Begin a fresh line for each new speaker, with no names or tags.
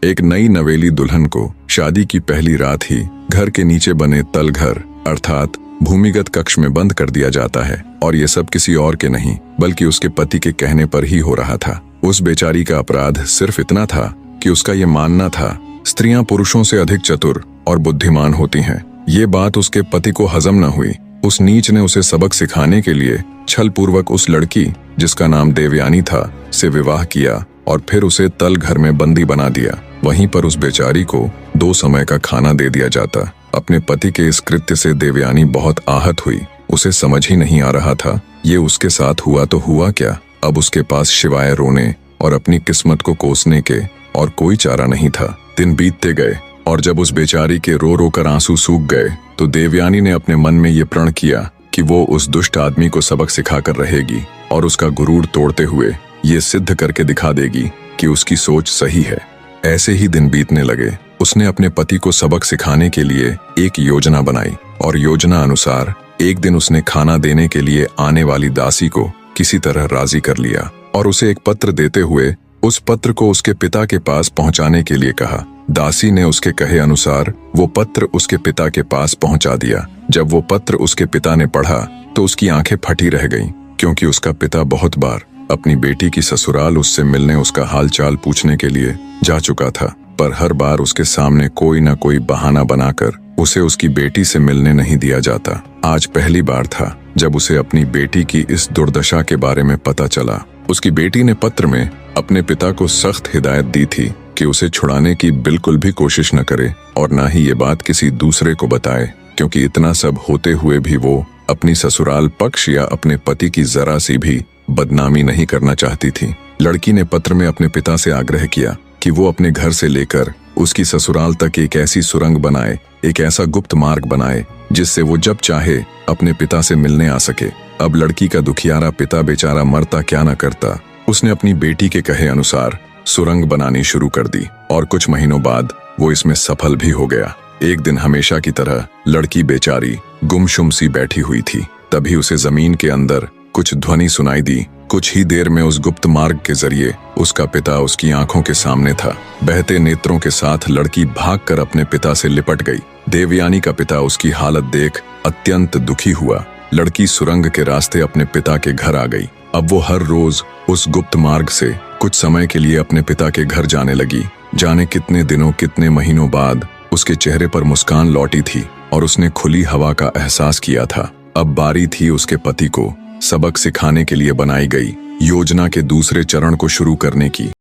एक नई नवेली दुल्हन को शादी की पहली रात ही घर के नीचे बने तल घर अर्थात भूमिगत कक्ष में बंद कर दिया जाता है। और ये सब किसी और के नहीं बल्कि उसके पति के कहने पर ही हो रहा था। उस बेचारी का अपराध सिर्फ इतना था कि उसका ये मानना था स्त्रियां पुरुषों से अधिक चतुर और बुद्धिमान होती हैं। ये बात उसके पति को हजम न हुई। उस नीच ने उसे सबक सिखाने के लिए छल पूर्वक उस लड़की जिसका नाम देवयानी था से विवाह किया और फिर उसे तल घर में बंदी बना दिया। वहीं पर उस बेचारी को 2 समय का खाना दे दिया जाता। अपने पति के इस कृत्य से देवयानी बहुत आहत हुई। उसे समझ ही नहीं आ रहा था ये उसके साथ हुआ तो हुआ क्या। अब उसके पास सिवाय रोने और अपनी किस्मत को कोसने के और कोई चारा नहीं था। दिन बीतते गए और जब उस बेचारी के रो रो कर आंसू सूख गए तो देवयानी ने अपने मन में ये प्रण किया कि वो उस दुष्ट आदमी को सबक सिखाकर रहेगी और उसका गुरूर तोड़ते हुए ये सिद्ध करके दिखा देगी कि उसकी सोच सही है। ऐसे ही दिन बीतने लगे। उसने अपने पति को सबक सिखाने के लिए एक योजना बनाई और योजना अनुसार एक दिन उसने खाना देने के लिए आने वाली दासी को किसी तरह राजी कर लिया और उसे एक पत्र देते हुए उस पत्र को उसके पिता के पास पहुंचाने के लिए कहा। दासी ने उसके कहे अनुसार वो पत्र उसके पिता के पास पहुंचा दिया। जब वो पत्र उसके पिता ने पढ़ा तो उसकी आंखें फटी रह गईं, क्योंकि उसका पिता बहुत बार अपनी बेटी की ससुराल उससे मिलने उसका हालचाल पूछने के लिए जा चुका था, पर हर बार उसके सामने कोई न कोई बहाना बनाकर उसे उसकी बेटी से मिलने नहीं दिया जाता। आज पहली बार था जब उसे अपनी बेटी की इस दुर्दशा के बारे में पता चला। उसकी बेटी ने पत्र में अपने पिता को सख्त हिदायत दी थी कि उसे छुड़ाने की बिल्कुल भी कोशिश न करे और न ही ये बात किसी दूसरे को बताए, क्योंकि इतना सब होते हुए भी वो अपनी ससुराल पक्ष या अपने पति की जरा सी भी बदनामी नहीं करना चाहती थी। लड़की ने पत्र में अपने पिता से आग्रह किया कि वो अपने घर से लेकर उसकी ससुराल तक एक ऐसी सुरंग बनाए, एक ऐसा गुप्त मार्ग बनाए जिससे वो जब चाहे अपने पिता से मिलने आ सके। अब लड़की का दुखियारा पिता बेचारा मरता क्या न करता। उसने अपनी बेटी के कहे अनुसार सुरंग बनानी शुरू कर दी और कुछ महीनों बाद वो इसमें सफल भी हो गया। एक दिन हमेशा की तरह लड़की बेचारी गुमसुम सी बैठी हुई थी। तभी उसे जमीन के अंदर कुछ ध्वनि सुनाई दी। कुछ ही देर में उस गुप्त मार्ग के जरिए उसका पिता उसकी आंखों के सामने था। बहते नेत्रों के साथ लड़की भागकर अपने पिता से लिपट गई। देवयानी का पिता उसकी हालत देख अत्यंत दुखी हुआ। लड़की सुरंग के रास्ते अपने पिता के घर आ गई। अब वो हर रोज उस गुप्त मार्ग से कुछ समय के लिए अपने पिता के घर जाने लगी। जाने कितने दिनों कितने महीनों बाद उसके चेहरे पर मुस्कान लौटी थी और उसने खुली हवा का एहसास किया था। अब बारी थी उसके पति को सबक सिखाने के लिए बनाई गई योजना के दूसरे चरण को शुरू करने की।